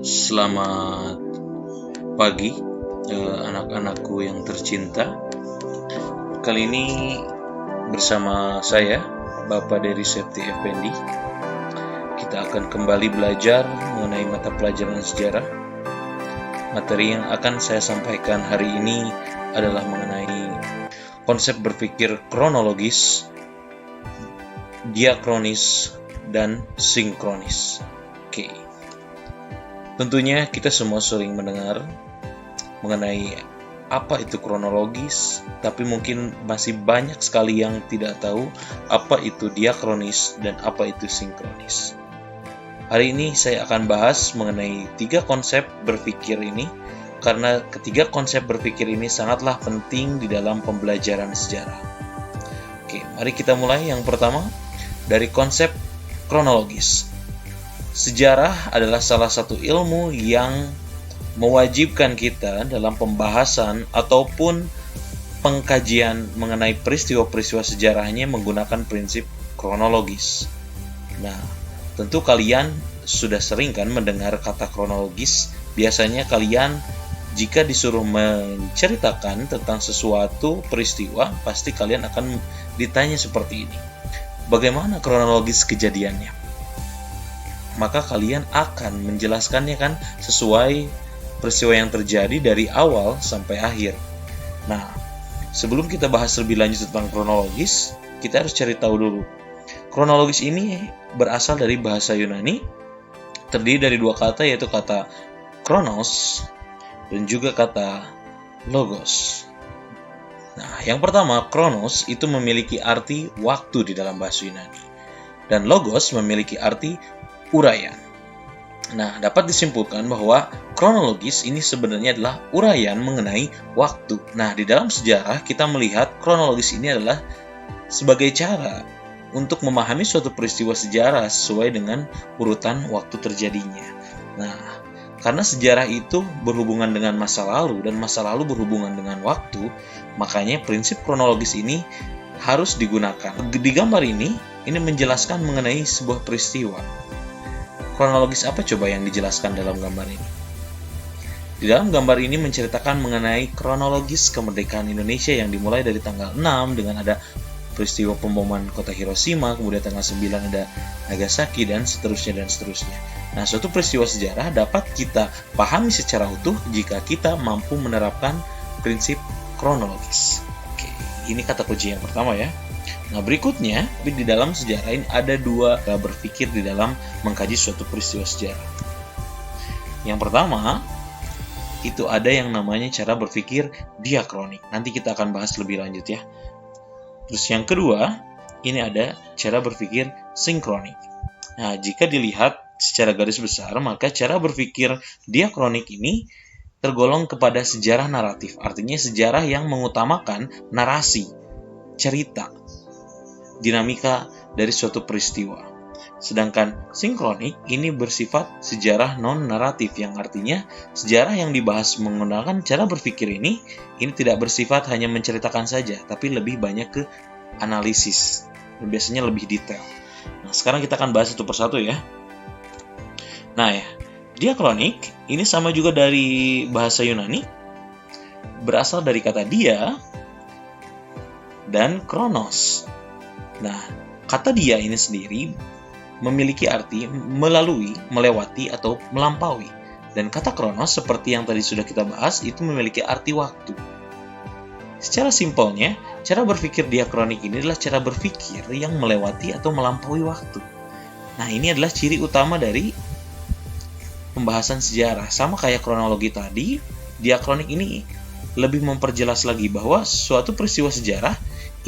Selamat pagi, anak-anakku yang tercinta. Kali ini bersama saya, Bapak Dery Septi Effendi. Kita akan kembali belajar mengenai mata pelajaran sejarah. Materi yang akan saya sampaikan hari ini adalah mengenai konsep berpikir kronologis, diakronis, dan sinkronis. Oke. Tentunya kita semua sering mendengar mengenai apa itu kronologis, tapi mungkin masih banyak sekali yang tidak tahu apa itu diakronis dan apa itu sinkronis. Hari ini saya akan bahas mengenai 3 konsep berpikir ini, karena ketiga konsep berpikir ini sangatlah penting di dalam pembelajaran sejarah. Oke, mari kita mulai. Yang pertama, dari konsep kronologis. Sejarah adalah salah satu ilmu yang mewajibkan kita dalam pembahasan ataupun pengkajian mengenai peristiwa-peristiwa sejarahnya menggunakan prinsip kronologis. Nah, tentu kalian sudah sering kan mendengar kata kronologis. Biasanya kalian jika disuruh menceritakan tentang sesuatu peristiwa, pasti kalian akan ditanya seperti ini. Bagaimana kronologis kejadiannya? Maka kalian akan menjelaskannya kan sesuai peristiwa yang terjadi dari awal sampai akhir. Nah, sebelum kita bahas lebih lanjut tentang kronologis, kita harus cari tahu dulu. Kronologis ini berasal dari bahasa Yunani, terdiri dari 2 kata, yaitu kata kronos dan juga kata logos. Nah, yang pertama, kronos itu memiliki arti waktu di dalam bahasa Yunani, dan logos memiliki arti uraian. Nah, dapat disimpulkan bahwa kronologis ini sebenarnya adalah uraian mengenai waktu. Nah, di dalam sejarah kita melihat kronologis ini adalah sebagai cara untuk memahami suatu peristiwa sejarah sesuai dengan urutan waktu terjadinya. Nah, karena sejarah itu berhubungan dengan masa lalu dan masa lalu berhubungan dengan waktu, makanya prinsip kronologis ini harus digunakan. Di gambar ini menjelaskan mengenai sebuah peristiwa. Kronologis apa coba yang dijelaskan dalam gambar ini? Di dalam gambar ini menceritakan mengenai kronologis kemerdekaan Indonesia yang dimulai dari tanggal 6 dengan ada peristiwa pemboman kota Hiroshima, kemudian tanggal 9 ada Nagasaki, dan seterusnya dan seterusnya. Nah, suatu peristiwa sejarah dapat kita pahami secara utuh jika kita mampu menerapkan prinsip kronologis. Oke, ini kata kunci yang pertama ya. Nah, berikutnya di dalam sejarah ini ada 2 cara berpikir di dalam mengkaji suatu peristiwa sejarah. Yang pertama, itu ada yang namanya cara berpikir diakronik. Nanti kita akan bahas lebih lanjut ya. Terus yang kedua, ini ada cara berpikir sinkronik. Nah, jika dilihat secara garis besar, maka cara berpikir diakronik ini tergolong kepada sejarah naratif. Artinya sejarah yang mengutamakan narasi, cerita, dinamika dari suatu peristiwa. Sedangkan sinkronik ini bersifat sejarah non-naratif, yang artinya sejarah yang dibahas menggunakan cara berpikir ini tidak bersifat hanya menceritakan saja, tapi lebih banyak ke analisis, dan biasanya lebih detail. Nah, sekarang kita akan bahas satu persatu ya. Nah ya, diakronik ini sama juga dari bahasa Yunani, berasal dari kata dia dan kronos. Nah, kata dia ini sendiri memiliki arti melalui, melewati, atau melampaui. Dan kata kronos seperti yang tadi sudah kita bahas itu memiliki arti waktu. Secara simpelnya, cara berpikir diakronik ini adalah cara berpikir yang melewati atau melampaui waktu. Nah, ini adalah ciri utama dari pembahasan sejarah. Sama kayak kronologi tadi, diakronik ini lebih memperjelas lagi bahwa suatu peristiwa sejarah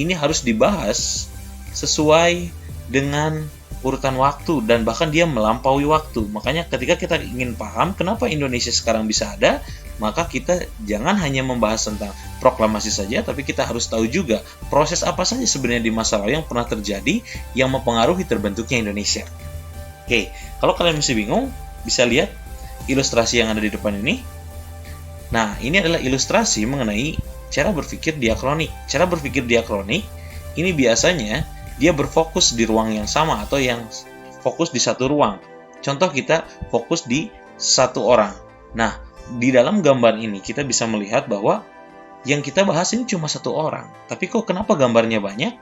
ini harus dibahas sesuai dengan urutan waktu dan bahkan dia melampaui waktu. Makanya ketika kita ingin paham kenapa Indonesia sekarang bisa ada, maka kita jangan hanya membahas tentang proklamasi saja, tapi kita harus tahu juga proses apa saja sebenarnya di masa lalu yang pernah terjadi yang mempengaruhi terbentuknya Indonesia. Oke, kalau kalian masih bingung, bisa lihat ilustrasi yang ada di depan ini. Nah, ini adalah ilustrasi mengenai cara berpikir diakronik. Cara berpikir diakronik ini biasanya dia berfokus di ruang yang sama atau yang fokus di satu ruang. Contoh, kita fokus di satu orang. Nah, di dalam gambar ini kita bisa melihat bahwa yang kita bahas ini cuma satu orang. Tapi kok kenapa gambarnya banyak?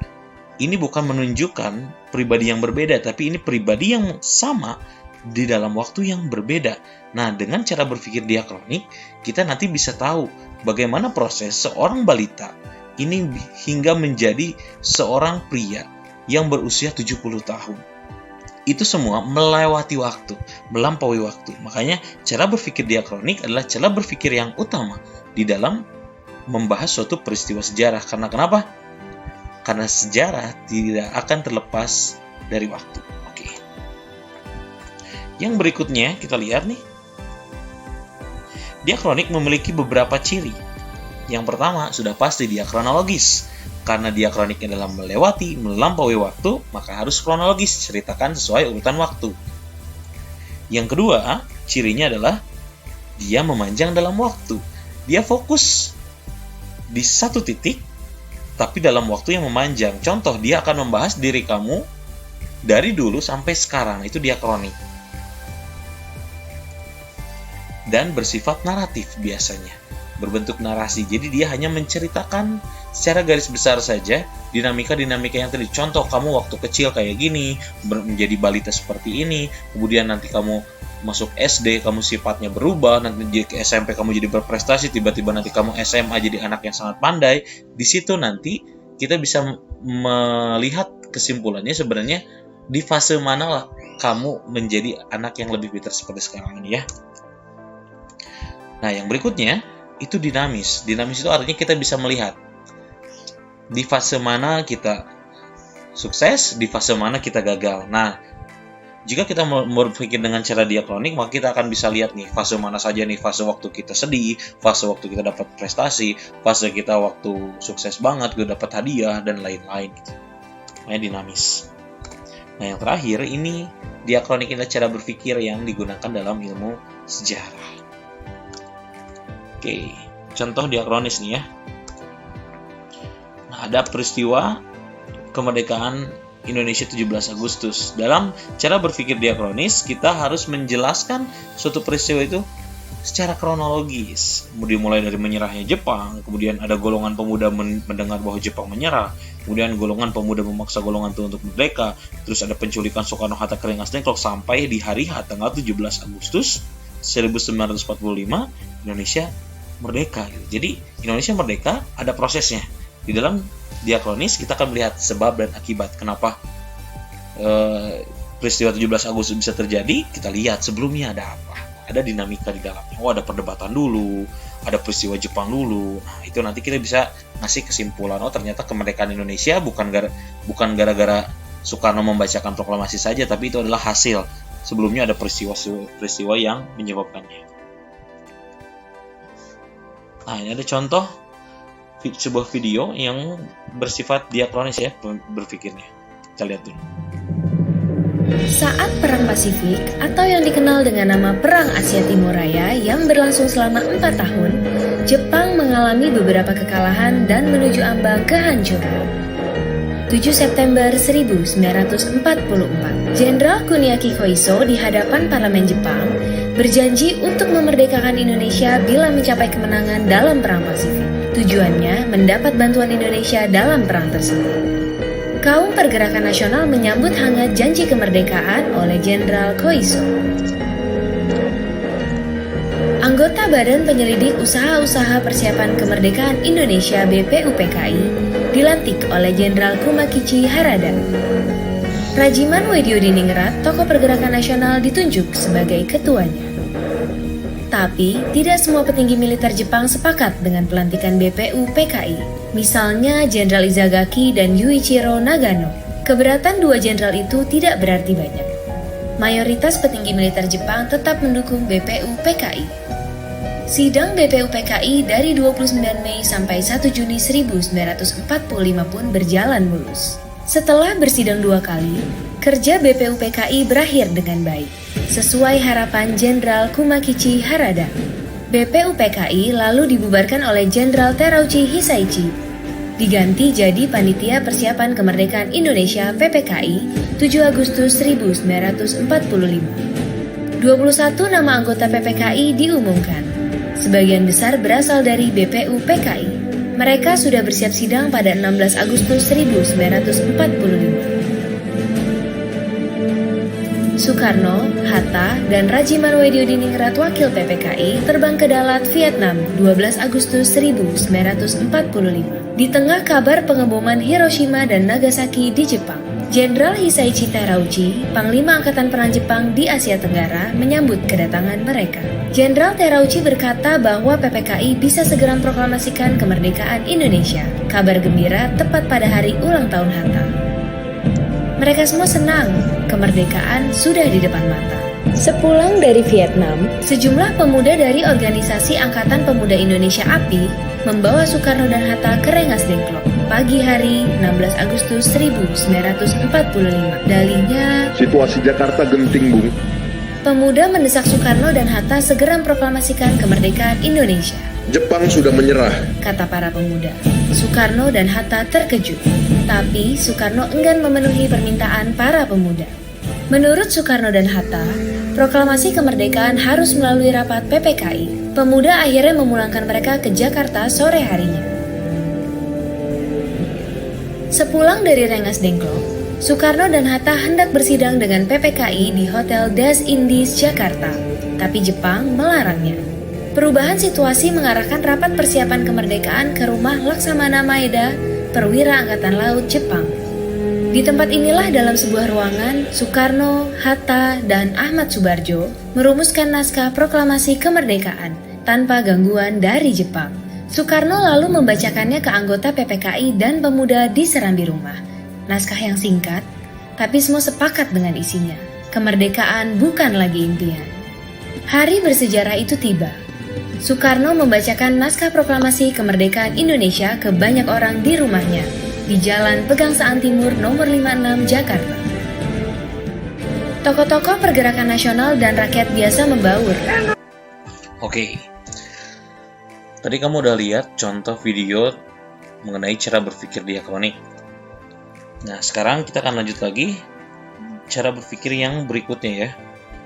Ini bukan menunjukkan pribadi yang berbeda, tapi ini pribadi yang sama di dalam waktu yang berbeda. Nah, dengan cara berpikir diakronik, kita nanti bisa tahu bagaimana proses seorang balita ini hingga menjadi seorang pria yang berusia 70 tahun. Itu semua melewati waktu, melampaui waktu. Makanya cara berpikir diakronik adalah cara berpikir yang utama di dalam membahas suatu peristiwa sejarah. Karena kenapa? Karena sejarah tidak akan terlepas dari waktu. Oke. Yang berikutnya kita lihat nih. Diakronik memiliki beberapa ciri. Yang pertama sudah pasti dia kronologis. Karena diakroniknya dalam melampaui waktu, maka harus kronologis, ceritakan sesuai urutan waktu. Yang kedua, cirinya adalah dia memanjang dalam waktu. Dia fokus di satu titik, tapi dalam waktu yang memanjang. Contoh, dia akan membahas diri kamu dari dulu sampai sekarang. Itu diakronik. Dan bersifat naratif biasanya. Berbentuk narasi, jadi dia hanya menceritakan secara garis besar saja dinamika-dinamika yang tadi. Contoh, kamu waktu kecil kayak gini, menjadi balita seperti ini, kemudian nanti kamu masuk SD, kamu sifatnya berubah, nanti di SMP kamu jadi berprestasi, tiba-tiba nanti kamu SMA jadi anak yang sangat pandai. Di situ nanti kita bisa melihat kesimpulannya sebenarnya di fase mana lah kamu menjadi anak yang lebih pintar seperti sekarang ini ya. Nah, yang berikutnya itu dinamis. Dinamis itu artinya kita bisa melihat di fase mana kita sukses, di fase mana kita gagal. Nah, jika kita berpikir dengan cara diakronik, maka kita akan bisa lihat nih fase mana saja nih, fase waktu kita sedih, fase waktu kita dapat prestasi, fase kita waktu sukses banget, kita dapat hadiah dan lain-lain gitu. Makanya dinamis. Nah, yang terakhir ini diakronik adalah cara berpikir yang digunakan dalam ilmu sejarah. Oke, contoh diakronis nih ya. Nah, ada peristiwa kemerdekaan Indonesia 17 Agustus. Dalam cara berpikir diakronis, kita harus menjelaskan suatu peristiwa itu secara kronologis. Dimulai dari menyerahnya Jepang, kemudian ada golongan pemuda mendengar bahwa Jepang menyerah, kemudian golongan pemuda memaksa golongan itu untuk merdeka, terus ada penculikan Soekarno-Hatta Keringas Dengklok sampai di hari H tanggal 17 Agustus 1945 Indonesia merdeka. Jadi Indonesia merdeka ada prosesnya. Di dalam diakronis kita akan melihat sebab dan akibat kenapa peristiwa 17 Agustus bisa terjadi. Kita lihat sebelumnya ada apa, ada dinamika di dalamnya. Oh, ada perdebatan dulu, ada peristiwa Jepang dulu. Nah, itu nanti kita bisa ngasih kesimpulan. Oh, ternyata kemerdekaan Indonesia bukan gara-gara Soekarno membacakan proklamasi saja, tapi itu adalah hasil. Sebelumnya ada peristiwa yang menyebabkannya. Nah, ini ada contoh sebuah video yang bersifat diakronis ya berpikirnya. Kita lihat dulu. Saat Perang Pasifik atau yang dikenal dengan nama Perang Asia Timur Raya yang berlangsung selama 4 tahun, Jepang mengalami beberapa kekalahan dan menuju ambang kehancuran. 7 September 1944, Jenderal Kuniaki Koiso di hadapan parlemen Jepang berjanji untuk memerdekakan Indonesia bila mencapai kemenangan dalam Perang Pasifik. Tujuannya mendapat bantuan Indonesia dalam perang tersebut. Kaum Pergerakan Nasional menyambut hangat janji kemerdekaan oleh Jenderal Koiso. Anggota Badan Penyelidik Usaha-Usaha Persiapan Kemerdekaan Indonesia (BPUPKI) dilantik oleh Jenderal Kumakichi Harada. Rajiman Wediodiningrat, tokoh Pergerakan Nasional, ditunjuk sebagai ketuanya. Tapi, tidak semua petinggi militer Jepang sepakat dengan pelantikan BPUPKI. Misalnya Jenderal Izagaki dan Yuichiro Nagano. Keberatan dua jenderal itu tidak berarti banyak. Mayoritas petinggi militer Jepang tetap mendukung BPUPKI. Sidang BPUPKI dari 29 Mei sampai 1 Juni 1945 pun berjalan mulus. Setelah bersidang 2 kali, kerja BPUPKI berakhir dengan baik, sesuai harapan Jenderal Kumakichi Harada. BPUPKI lalu dibubarkan oleh Jenderal Terauchi Hisaichi, diganti jadi Panitia Persiapan Kemerdekaan Indonesia (PPKI) 7 Agustus 1945. 2 21 nama anggota PPKI diumumkan. Sebagian besar berasal dari BPU PKI. Mereka sudah bersiap sidang pada 16 Agustus 1945. Soekarno, Hatta, dan Rajiman Weddiodiningrat Wakil PPKI terbang ke Dalat, Vietnam 12 Agustus 1945. Di tengah kabar pengeboman Hiroshima dan Nagasaki di Jepang, Jenderal Hisaichi Terauchi, Panglima Angkatan Perang Jepang di Asia Tenggara, menyambut kedatangan mereka. Jenderal Terauchi berkata bahwa PPKI bisa segera memproklamasikan kemerdekaan Indonesia. Kabar gembira tepat pada hari ulang tahun Hatta. Mereka semua senang, kemerdekaan sudah di depan mata. Sepulang dari Vietnam, sejumlah pemuda dari organisasi Angkatan Pemuda Indonesia API membawa Soekarno dan Hatta ke Rengas Dengklok. Pagi hari 16 Agustus 1945. Dalihnya, situasi Jakarta genting, Bung. Pemuda mendesak Soekarno dan Hatta segera memproklamasikan kemerdekaan Indonesia. Jepang sudah menyerah, kata para pemuda. Soekarno dan Hatta terkejut, tapi Soekarno enggan memenuhi permintaan para pemuda. Menurut Soekarno dan Hatta, proklamasi kemerdekaan harus melalui rapat PPKI. Pemuda akhirnya memulangkan mereka ke Jakarta sore harinya. Sepulang dari Rengas Dengklok, Soekarno dan Hatta hendak bersidang dengan PPKI di Hotel Das Indies, Jakarta, tapi Jepang melarangnya. Perubahan situasi mengarahkan rapat persiapan kemerdekaan ke rumah Laksamana Maeda, perwira Angkatan Laut Jepang. Di tempat inilah dalam sebuah ruangan, Soekarno, Hatta, dan Ahmad Subarjo merumuskan naskah proklamasi kemerdekaan tanpa gangguan dari Jepang. Soekarno lalu membacakannya ke anggota PPKI dan pemuda di serambi rumah. Naskah yang singkat, tapi semua sepakat dengan isinya. Kemerdekaan bukan lagi impian. Hari bersejarah itu tiba. Soekarno membacakan naskah proklamasi kemerdekaan Indonesia ke banyak orang di rumahnya, di Jalan Pegangsaan Timur nomor 56 Jakarta. Tokoh-tokoh pergerakan nasional dan rakyat biasa membaur. Oke, tadi kamu udah lihat contoh video mengenai cara berpikir diakronik. Nah, sekarang kita akan lanjut lagi cara berpikir yang berikutnya ya.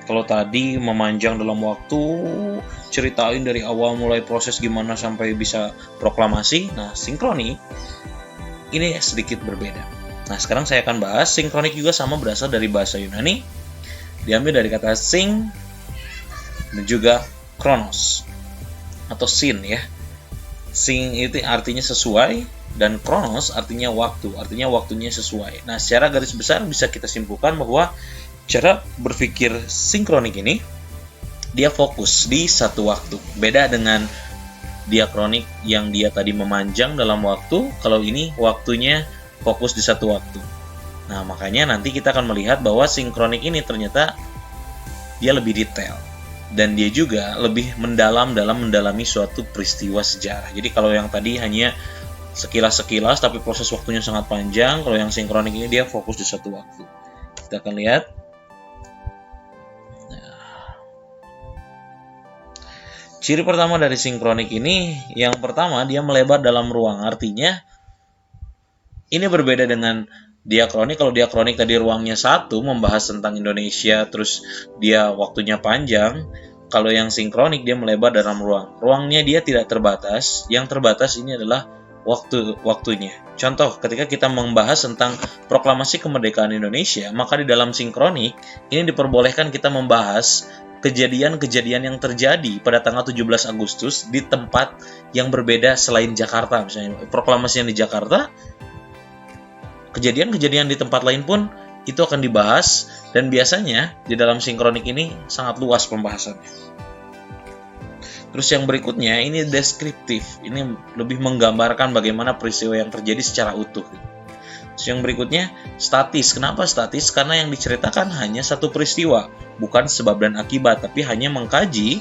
Kalau tadi memanjang dalam waktu, ceritain dari awal mulai proses gimana sampai bisa proklamasi. Nah, sinkronik ini sedikit berbeda. Nah, sekarang saya akan bahas sinkronik juga sama berasal dari bahasa Yunani. Diambil dari kata sing dan juga kronos atau sin ya. Sing itu artinya sesuai dan kronos artinya waktu, artinya waktunya sesuai. Nah, secara garis besar bisa kita simpulkan bahwa cara berpikir sinkronik ini dia fokus di satu waktu. Beda dengan diakronik yang dia tadi memanjang dalam waktu, kalau ini waktunya fokus di satu waktu. Nah, makanya nanti kita akan melihat bahwa sinkronik ini ternyata dia lebih detail dan dia juga lebih mendalam dalam mendalami suatu peristiwa sejarah. Jadi kalau yang tadi hanya sekilas-sekilas tapi proses waktunya sangat panjang, kalau yang sinkronik ini dia fokus di satu waktu. Kita akan lihat. Ciri pertama dari sinkronik ini, yang pertama dia melebar dalam ruang. Artinya ini berbeda dengan diakronik. Kalau diakronik tadi ruangnya satu, membahas tentang Indonesia, terus dia waktunya panjang. Kalau yang sinkronik dia melebar dalam ruang. Ruangnya dia tidak terbatas. Yang terbatas ini adalah waktunya. Contoh, ketika kita membahas tentang proklamasi kemerdekaan Indonesia, maka di dalam sinkronik ini diperbolehkan kita membahas kejadian-kejadian yang terjadi pada tanggal 17 Agustus di tempat yang berbeda selain Jakarta. Misalnya proklamasi yang di Jakarta, kejadian-kejadian di tempat lain pun itu akan dibahas, dan biasanya di dalam sinkronik ini sangat luas pembahasannya. Terus yang berikutnya ini deskriptif, ini lebih menggambarkan bagaimana peristiwa yang terjadi secara utuh. Terus yang berikutnya statis. Kenapa statis? Karena yang diceritakan hanya satu peristiwa, bukan sebab dan akibat, tapi hanya mengkaji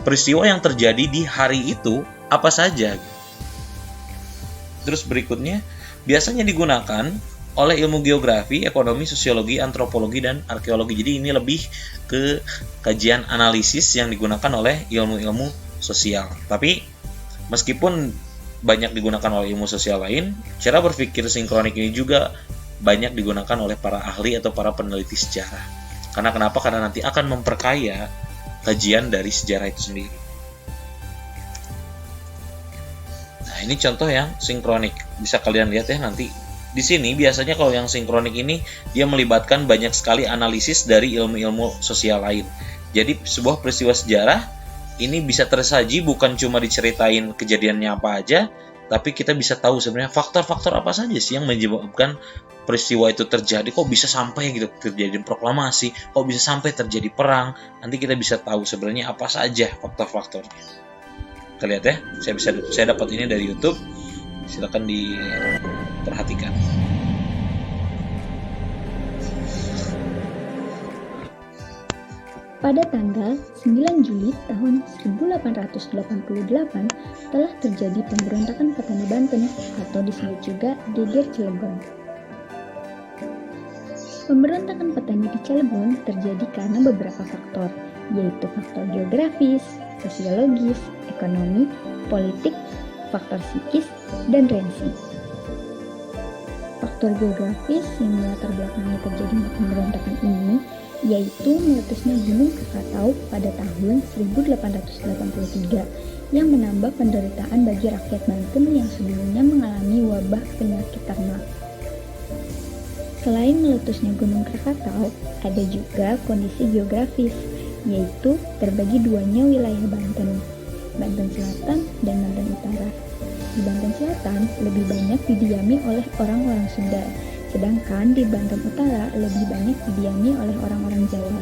peristiwa yang terjadi di hari itu apa saja. Terus berikutnya biasanya digunakan oleh ilmu geografi, ekonomi, sosiologi, antropologi, dan arkeologi. Jadi ini lebih ke kajian analisis yang digunakan oleh ilmu-ilmu sosial. Tapi meskipun banyak digunakan oleh ilmu sosial lain, cara berpikir sinkronik ini juga banyak digunakan oleh para ahli atau para peneliti sejarah. Karena kenapa? Karena nanti akan memperkaya kajian dari sejarah itu sendiri. Nah, ini contoh yang sinkronik. Bisa kalian lihat ya nanti. Di sini biasanya kalau yang sinkronik ini dia melibatkan banyak sekali analisis dari ilmu-ilmu sosial lain. Jadi sebuah peristiwa sejarah ini bisa tersaji bukan cuma diceritain kejadiannya apa aja, tapi kita bisa tahu sebenarnya faktor-faktor apa saja sih yang menyebabkan peristiwa itu terjadi. Kok bisa sampai gitu terjadi proklamasi, kok bisa sampai terjadi perang. Nanti kita bisa tahu sebenarnya apa saja faktor-faktornya. Kita lihat ya, saya dapat ini dari YouTube. Silakan diperhatikan. Pada tanggal 9 Juli tahun 1888 telah terjadi pemberontakan petani Banten atau disebut juga Geger Cilegon. Pemberontakan petani di Cilegon terjadi karena beberapa faktor, yaitu faktor geografis, sosiologis, ekonomi, politik, faktor psikis, dan rensi. Faktor geografis yang melatar belakangi terjadinya pemberontakan ini yaitu meletusnya Gunung Krakatau pada tahun 1883 yang menambah penderitaan bagi rakyat Banten yang sebelumnya mengalami wabah penyakit ternak. Selain meletusnya Gunung Krakatau, ada juga kondisi geografis, yaitu terbagi duanya wilayah Banten, Banten Selatan dan Banten Utara. Di Banten Selatan lebih banyak didiami oleh orang-orang Sunda, sedangkan di Banten Utara lebih banyak didiami oleh orang-orang Jawa.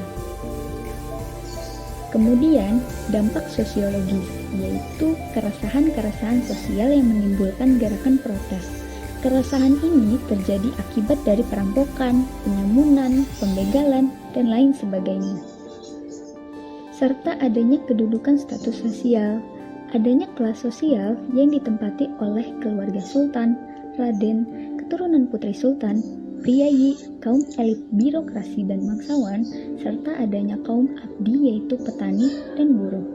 Kemudian, dampak sosiologis, yaitu keresahan-keresahan sosial yang menimbulkan gerakan protes. Keresahan ini terjadi akibat dari perampokan, penyamunan, pembegalan, dan lain sebagainya. Serta adanya kedudukan status sosial, adanya kelas sosial yang ditempati oleh keluarga sultan, raden, keturunan putri sultan, priayi, kaum elit birokrasi dan bangsawan, serta adanya kaum abdi yaitu petani dan buruh.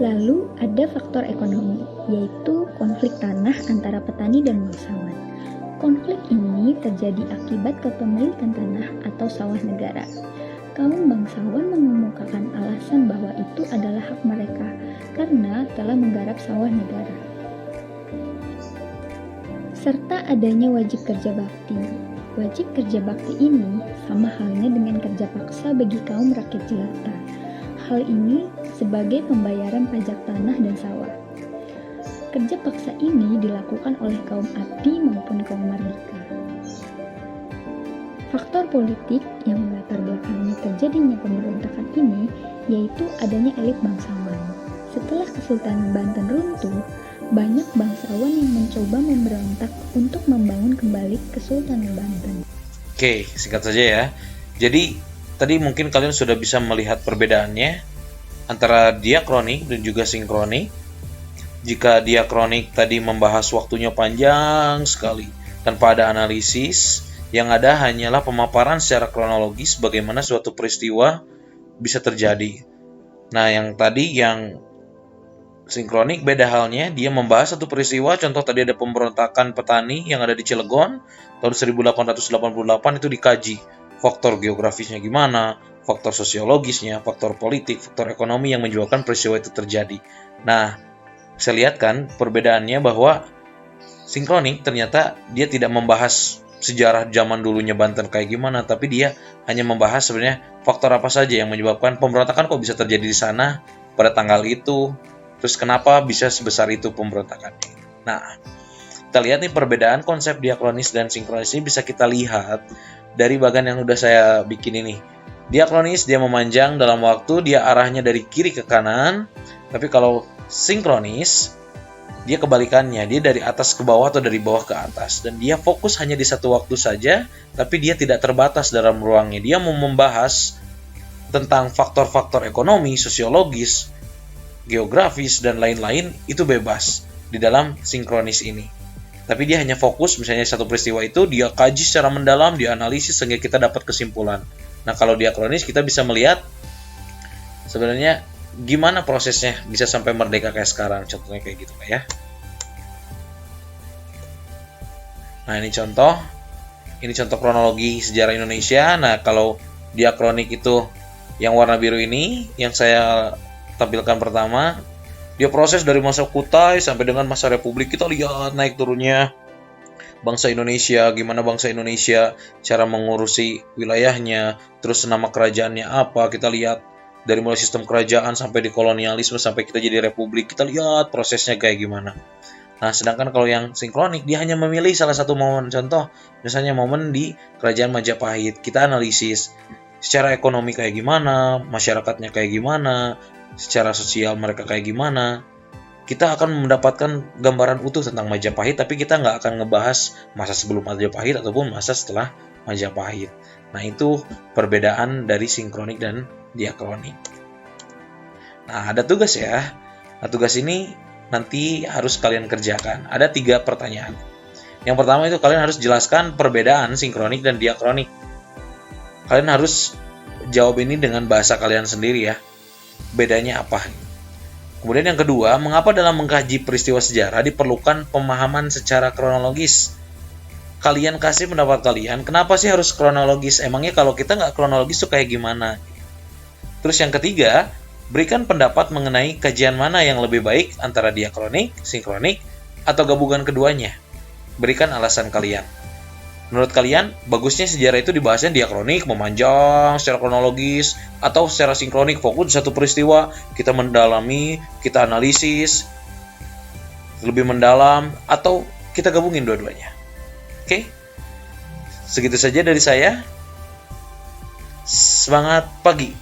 Lalu ada faktor ekonomi, yaitu konflik tanah antara petani dan bangsawan. Konflik ini terjadi akibat kepemilikan tanah atau sawah negara. Kaum bangsawan mengemukakan alasan bahwa itu adalah hak mereka karena telah menggarap sawah negara. Serta adanya wajib kerja bakti. Wajib kerja bakti ini sama halnya dengan kerja paksa bagi kaum rakyat jelata. Hal ini sebagai pembayaran pajak tanah dan sawah. Kerja paksa ini dilakukan oleh kaum abdi maupun kaum merdeka. Faktor politik yang melatar belakangi terjadinya pemberontakan ini yaitu adanya elit bangsawan. Setelah Kesultanan Banten runtuh, banyak bangsawan yang mencoba memberontak untuk membangun kembali Kesultanan Banten. Oke, singkat saja ya. Jadi, tadi mungkin kalian sudah bisa melihat perbedaannya antara diakronik dan juga sinkronik. Jika diakronik tadi membahas waktunya panjang sekali tanpa ada analisis, yang ada hanyalah pemaparan secara kronologis bagaimana suatu peristiwa bisa terjadi. Nah, yang tadi yang sinkronik beda halnya, dia membahas satu peristiwa, contoh tadi ada pemberontakan petani yang ada di Cilegon tahun 1888 itu dikaji. Faktor geografisnya gimana, faktor sosiologisnya, faktor politik, faktor ekonomi yang menyebabkan peristiwa itu terjadi. Nah, saya lihat kan perbedaannya bahwa sinkronik ternyata dia tidak membahas sejarah zaman dulunya Banten kayak gimana, tapi dia hanya membahas sebenarnya faktor apa saja yang menyebabkan pemberontakan kok bisa terjadi di sana pada tanggal itu, terus kenapa bisa sebesar itu pemberontakan. Nah, kita lihat nih perbedaan konsep diakronis dan sinkronis ini bisa kita lihat dari bagian yang udah saya bikin ini. Diakronis dia memanjang dalam waktu, dia arahnya dari kiri ke kanan, tapi kalau sinkronis dia kebalikannya, dia dari atas ke bawah atau dari bawah ke atas, dan dia fokus hanya di satu waktu saja, tapi dia tidak terbatas dalam ruangnya. Dia mau membahas tentang faktor-faktor ekonomi, sosiologis, geografis, dan lain-lain, itu bebas di dalam sinkronis ini. Tapi dia hanya fokus, misalnya satu peristiwa itu, dia kaji secara mendalam, dia analisis sehingga kita dapat kesimpulan. Nah, kalau diakronis kita bisa melihat sebenarnya gimana prosesnya bisa sampai merdeka kayak sekarang, contohnya kayak gitu ya. Nah, ini contoh Ini contoh kronologi sejarah Indonesia. Nah, kalau diakronik itu yang warna biru ini, yang saya tampilkan pertama, dia proses dari masa Kutai sampai dengan masa Republik. Kita lihat naik turunnya bangsa Indonesia, gimana bangsa Indonesia cara mengurusi wilayahnya, terus nama kerajaannya apa, kita lihat dari mulai sistem kerajaan sampai di kolonialisme sampai kita jadi republik, kita lihat prosesnya kayak gimana. Nah, sedangkan kalau yang sinkronik, dia hanya memilih salah satu momen. Contoh, misalnya momen di Kerajaan Majapahit. Kita analisis secara ekonomi kayak gimana, masyarakatnya kayak gimana, secara sosial mereka kayak gimana. Kita akan mendapatkan gambaran utuh tentang Majapahit, tapi kita nggak akan ngebahas masa sebelum Majapahit ataupun masa setelah Majapahit. Nah, itu perbedaan dari sinkronik dan diakronik. Nah, ada tugas ya. Nah, tugas ini nanti harus kalian kerjakan. Ada 3 pertanyaan. Yang pertama itu kalian harus jelaskan perbedaan sinkronik dan diakronik. Kalian harus jawab ini dengan bahasa kalian sendiri ya. Bedanya apa? Kemudian yang kedua, mengapa dalam mengkaji peristiwa sejarah diperlukan pemahaman secara kronologis? Kalian kasih pendapat kalian, kenapa sih harus kronologis? Emangnya kalau kita nggak kronologis tuh kayak gimana? Terus yang ketiga, berikan pendapat mengenai kajian mana yang lebih baik antara diakronik, sinkronik, atau gabungan keduanya. Berikan alasan kalian. Menurut kalian, bagusnya sejarah itu dibahasnya diakronik, memanjang secara kronologis, atau secara sinkronik, fokus di satu peristiwa, kita mendalami, kita analisis, lebih mendalam, atau kita gabungin dua-duanya. Oke? Segitu saja dari saya. Semangat pagi!